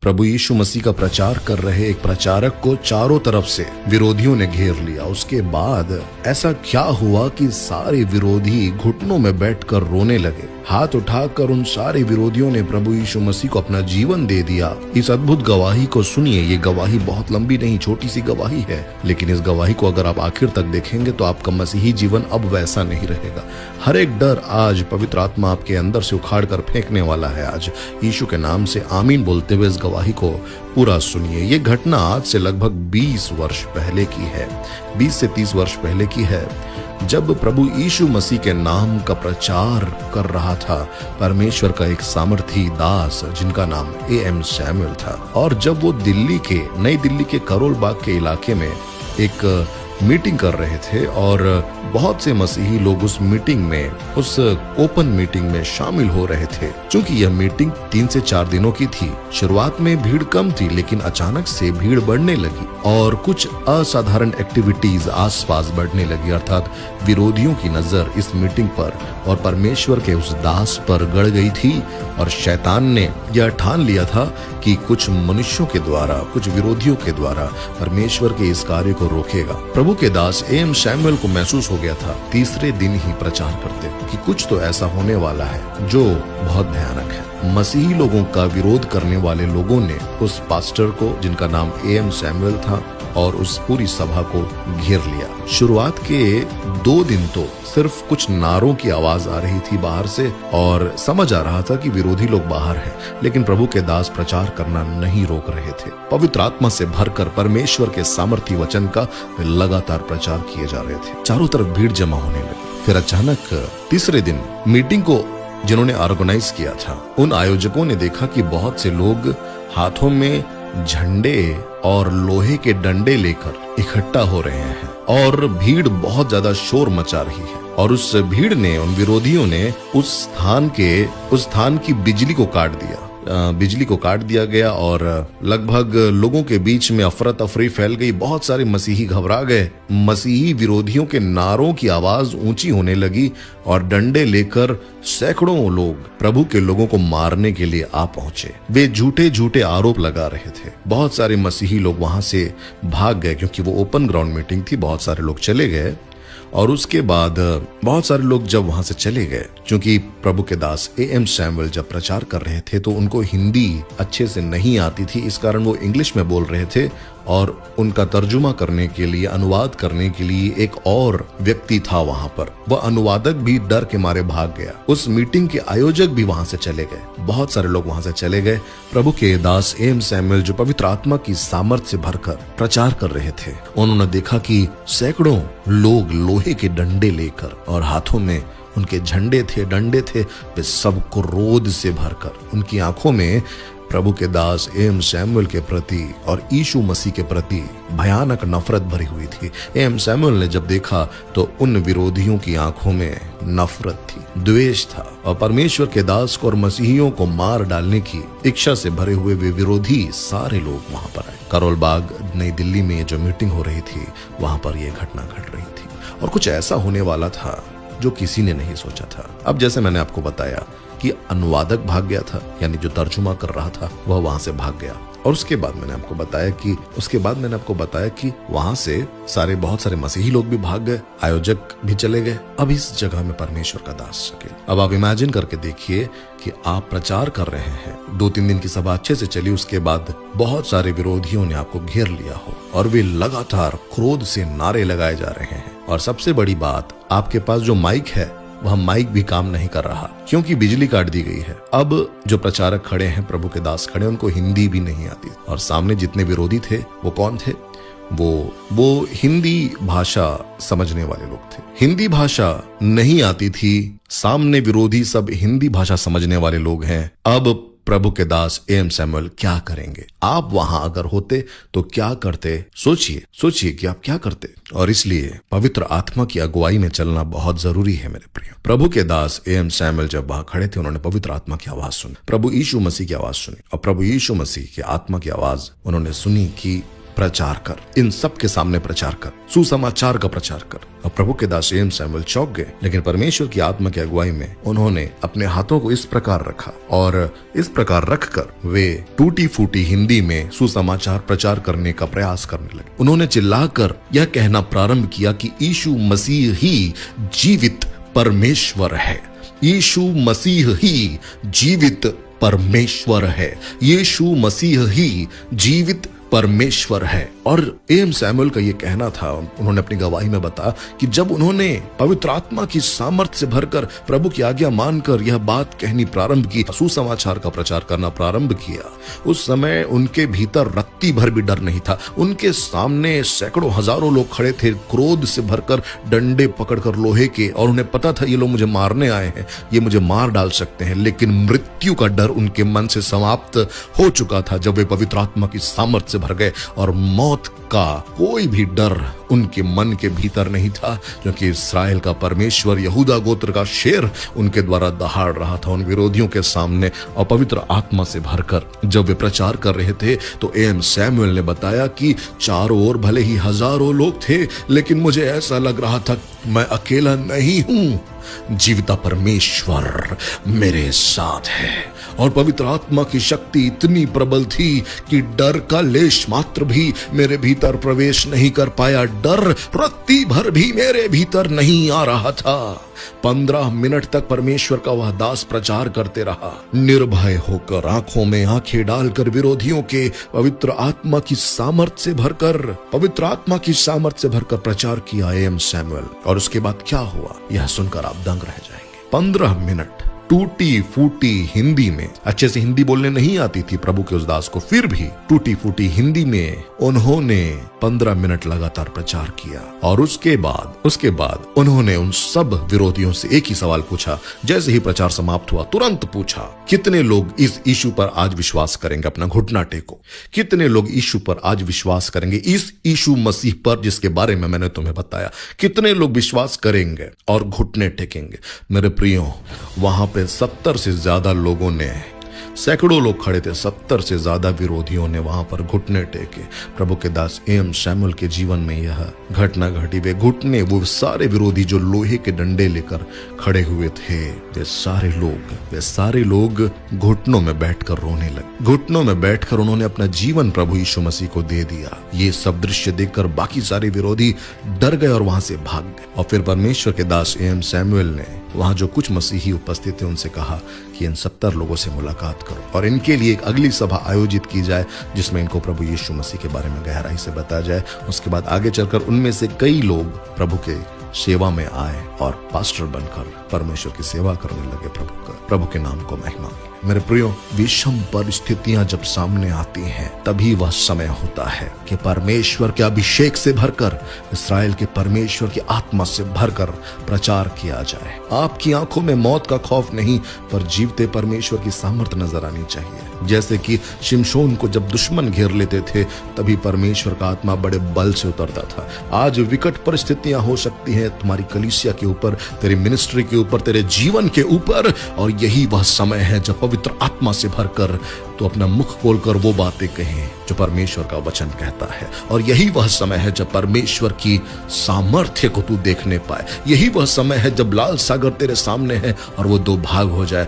प्रभु यीशु मसीह का प्रचार कर रहे एक प्रचारक को चारों तरफ से विरोधियों ने घेर लिया। उसके बाद ऐसा क्या हुआ कि सारे विरोधी घुटनों में बैठकर रोने लगे। हाथ उठाकर उन सारे विरोधियों ने प्रभु यीशु मसीह को अपना जीवन दे दिया। इस अद्भुत गवाही को सुनिए। ये गवाही बहुत लंबी नहीं, छोटी सी गवाही है, लेकिन इस गवाही को अगर आप आखिर तक देखेंगे तो आपका मसीही जीवन अब वैसा नहीं रहेगा। हर एक डर आज पवित्र आत्मा आपके अंदर से उखाड़ कर फेंकने वाला है। आज यीशु के नाम से आमीन बोलते हुए इस गवाही को पूरा सुनिए। ये घटना आज से लगभग 20 वर्ष पहले की है, 20 से 30 वर्ष पहले की है, जब प्रभु यीशु मसीह के नाम का प्रचार कर रहा था परमेश्वर का एक सामर्थी दास जिनका नाम A.M. सैमुअल था। और जब वो नई दिल्ली के करोल बाग के इलाके में एक मीटिंग कर रहे थे और बहुत से मसीही लोग उस मीटिंग में, उस ओपन मीटिंग में शामिल हो रहे थे। क्योंकि यह मीटिंग 3 से 4 दिनों की थी। शुरुआत में भीड़ कम थी, लेकिन अचानक से भीड़ बढ़ने लगी और कुछ असाधारण एक्टिविटीज आसपास बढ़ने लगी। अर्थात विरोधियों की नजर इस मीटिंग पर और परमेश्वर के उस दास पर गड़ गई थी और शैतान ने यह ठान लिया था कि कुछ मनुष्यों के द्वारा, कुछ विरोधियों के द्वारा परमेश्वर के इस कार्य को रोकेगा। प्रभु के दास A.M. सैमुअल को महसूस हो गया था तीसरे दिन ही प्रचार करते कि कुछ तो ऐसा होने वाला है जो बहुत भयानक है। मसीही लोगों का विरोध करने वाले लोगों ने उस पास्टर को, जिनका नाम A.M. सैमुअल था, और उस पूरी सभा को घेर लिया। शुरुआत के 2 दिन तो सिर्फ कुछ नारों की आवाज आ रही थी बाहर से और समझ आ रहा था कि विरोधी लोग बाहर हैं, लेकिन प्रभु के दास प्रचार करना नहीं रोक रहे थे। पवित्र आत्मा से भरकर परमेश्वर के सामर्थी वचन का लगातार प्रचार किए जा रहे थे। चारों तरफ भीड़ जमा होने लगी। फिर अचानक तीसरे दिन मीटिंग को जिन्होंने ऑर्गेनाइज किया था, उन आयोजकों ने देखा कि बहुत से लोग हाथों में झंडे और लोहे के डंडे लेकर इकट्ठा हो रहे हैं और भीड़ बहुत ज्यादा शोर मचा रही है। और उस भीड़ ने, उन विरोधियों ने उस स्थान की बिजली को काट दिया गया और लगभग लोगों के बीच में अफरा तफरी फैल गई। बहुत सारे मसीही घबरा गए। मसीही विरोधियों के नारों की आवाज ऊंची होने लगी और डंडे लेकर सैकड़ों लोग प्रभु के लोगों को मारने के लिए आ पहुंचे। वे झूठे आरोप लगा रहे थे। बहुत सारे मसीही लोग वहां से भाग गए क्योंकि वो ओपन ग्राउंड मीटिंग थी। बहुत सारे लोग चले गए और उसके बाद बहुत सारे लोग जब वहां से चले गए, क्योंकि प्रभु के दास A.M. सैमुअल जब प्रचार कर रहे थे तो उनको हिंदी अच्छे से नहीं आती थी, इस कारण वो इंग्लिश में बोल रहे थे और उनका तर्जुमा करने के लिए, अनुवाद करने के लिए एक और व्यक्ति था वहां पर। वह अनुवादक भी डर के मारे भाग गया। उस मीटिंग के आयोजक भी वहां से चले गए। बहुत सारे लोग वहां से चले गए। प्रभु के दास A.M. सैमुअल जो पवित्र आत्मा की सामर्थ से भरकर प्रचार कर रहे थे, उन्होंने देखा कि सैकड़ों लोग लोहे के डंडे लेकर और हाथों में उनके झंडे थे, डंडे थे, वे सब क्रोध से भरकर, उनकी आंखों में प्रभु के दास A.M. सैमुअल के प्रति और यीशु मसीह के प्रति भयानक नफरत भरी हुई थी। A.M. सैमुअल ने जब देखा तो उन विरोधियों की आंखों में नफरत थी, द्वेष था और परमेश्वर के दास को और मसीहियों को मार डालने की इच्छा से भरे हुए वे विरोधी सारे लोग वहां पर आए। करोल बाग नई दिल्ली में जो मीटिंग हो रही थी, वहां पर यह घटना घट रही थी और कुछ ऐसा होने वाला था जो किसी ने नहीं सोचा था। अब जैसे मैंने आपको बताया कि अनुवादक भाग गया था, यानी जो तर्जुमा कर रहा था वह वहां से भाग गया। और उसके बाद मैंने आपको बताया कि वहां से बहुत सारे मसीही लोग भी भाग गए, आयोजक भी चले गए। अब इस जगह में परमेश्वर का दास अकेला। अब आप इमेजिन करके देखिए कि आप प्रचार कर रहे हैं, 2-3 दिन की सभा अच्छे से चली, उसके बाद बहुत सारे विरोधियों ने आपको घेर लिया हो और वे लगातार क्रोध से नारे लगाए जा रहे हैं। और सबसे बड़ी बात, आपके पास जो माइक है वह माइक भी काम नहीं कर रहा क्योंकि बिजली काट दी गई है। अब जो प्रचारक खड़े हैं, प्रभु के दास खड़े, उनको हिंदी भी नहीं आती और सामने जितने विरोधी थे वो कौन थे? वो हिंदी भाषा समझने वाले लोग थे। हिंदी भाषा नहीं आती थी, सामने विरोधी सब हिंदी भाषा समझने वाले लोग हैं। अब प्रभु के दास A.M. सैमुअल क्या करेंगे? आप वहां अगर होते तो क्या करते? सोचिए कि आप क्या करते। और इसलिए पवित्र आत्मा की अगुवाई में चलना बहुत जरूरी है मेरे प्रिय। प्रभु के दास A.M. सैमुअल जब वहां खड़े थे, उन्होंने पवित्र आत्मा की आवाज सुनी, प्रभु यीशु मसीह की आवाज सुनी और प्रभु यीशु मसीह की आत्मा की आवाज उन्होंने सुनी कि प्रचार कर, इन सब के सामने प्रचार कर, सुसमाचार का प्रचार कर। अब प्रभु के दास एम सैमुअल चौंक गए, लेकिन परमेश्वर की आत्मा की अगुवाई में उन्होंने अपने हाथों को इस प्रकार रखा और इस प्रकार रखकर वे टूटी फूटी हिंदी में सुसमाचार प्रचार करने का प्रयास करने लगे। उन्होंने चिल्लाकर यह कहना प्रारंभ किया कि यीशु मसीह ही जीवित परमेश्वर है, यीशु मसीह ही जीवित परमेश्वर है, यीशु मसीह ही जीवित परमेश्वर है। और एम सैमुअल का ये कहना था, उन्होंने अपनी गवाही में बताया कि जब उन्होंने पवित्र आत्मा की सामर्थ्य से भरकर प्रभु की आज्ञा मानकर यह बात कहनी प्रारंभ की, सुसमाचार का प्रचार करना प्रारंभ किया, उस समय उनके भीतर रत्ती भर भी डर नहीं था। उनके सामने सैकड़ों हजारों लोग खड़े थे, क्रोध से भरकर डंडे पकड़कर लोहे के, और उन्हें पता था ये लोग मुझे मारने आए हैं, ये मुझे मार डाल सकते हैं। लेकिन मृत्यु का डर उनके मन से समाप्त हो चुका था जब वे पवित्र आत्मा की सामर्थ्य भर गए, और मौत का कोई भी डर उनके मन के भीतर नहीं था, क्योंकि इस्राएल का परमेश्वर, यहूदा गोत्र का शेर उनके द्वारा दहाड़ रहा था उन विरोधियों के सामने। और पवित्र आत्मा से भरकर जब वे प्रचार कर रहे थे तो एम सैमुअल ने बताया कि चारों ओर भले ही हजारों लोग थे, लेकिन मुझे ऐसा लग रहा था मैं अकेला नहीं हूं, जीविता परमेश्वर मेरे साथ है। और पवित्र आत्मा की शक्ति इतनी प्रबल थी कि डर का लेश मात्र भी मेरे भीतर प्रवेश नहीं कर पाया, डर रत्ती भर भी मेरे भीतर नहीं आ रहा था। 15 मिनट तक परमेश्वर का वह दास प्रचार करते रहा, निर्भय होकर, आंखों में आंखें डालकर, विरोधियों के पवित्र आत्मा की सामर्थ्य से भरकर, पवित्र आत्मा की सामर्थ्य से भरकर प्रचार किया एम सैमुअल। और उसके बाद क्या हुआ यह सुनकर आप दंग रह जाएंगे। 15 मिनट टूटी फूटी हिंदी में, अच्छे से हिंदी बोलने नहीं आती थी प्रभु के उस दास को, फिर भी टूटी फूटी हिंदी में उन्होंने 15 मिनट लगातार प्रचार किया। और उसके बाद उन्होंने उन सब विरोधियों से एक ही सवाल पूछा। जैसे ही प्रचार समाप्त हुआ तुरंत पूछा, कितने लोग इस यीशु पर आज विश्वास करेंगे? अपना घुटना टेको। कितने लोग यीशु पर आज विश्वास करेंगे, इस यीशु मसीह पर जिसके बारे में मैंने तुम्हें बताया? कितने लोग विश्वास करेंगे और घुटने टेकेंगे? मेरे प्रियो, वहां पे 70 से ज्यादा लोगों ने, सैकड़ों लोग खड़े थे, 70 से ज्यादा विरोधियों ने वहां पर घुटने टेके। प्रभु के दास एम सैमुअल के जीवन में यह घटना घटी। वे घुटने, वो सारे विरोधी जो लोहे के डंडे लेकर खड़े हुए थे, वे सारे लोग घुटनों में बैठकर रोने लगे। घुटनों में बैठकर उन्होंने अपना जीवन प्रभु यीशु मसीह को दे दिया। ये सब दृश्य देखकर बाकी सारे विरोधी डर गए और वहां से भाग गए। और फिर परमेश्वर के दास एम सैमुअल ने वहां जो कुछ मसीही उपस्थित थे उनसे कहा कि इन 70 लोगों से मुलाकात करो और इनके लिए एक अगली सभा आयोजित की जाए, जिसमें इनको प्रभु यीशु मसीह के बारे में गहराई से बताया जाए। उसके बाद आगे चलकर उनमें से कई लोग प्रभु के सेवा में आए और पास्टर बनकर परमेश्वर की सेवा करने लगे। प्रभु के नाम को महिमा। मेरे प्रियो, विषम परिस्थितियां जब सामने आती हैं तभी वह समय होता है कि परमेश्वर के अभिषेक से भरकर, इस्राएल के परमेश्वर की आत्मा से भरकर प्रचार किया जाए। आपकी आंखों में मौत का खौफ नहीं, पर जीवते परमेश्वर की सामर्थ्य नजर आनी चाहिए। जैसे कि शिमशोन को जब दुश्मन घेर लेते थे तभी परमेश्वर का आत्मा बड़े बल से उतरता था। आज विकट परिस्थितियां हो सकती हैं तुम्हारी कलीसिया के ऊपर, तेरी मिनिस्ट्री के ऊपर, तेरे जीवन के ऊपर, और यही वह समय है जब पवित्र आत्मा से भरकर तो अपना मुख खोलकर वो बातें कहें जो परमेश्वर का वचन कहता है। और यही वह समय है जब परमेश्वर की सामर्थ्य को तू देखने पाए। यही वह समय है जब लाल सागर तेरे सामने है और वो दो भाग हो जाए।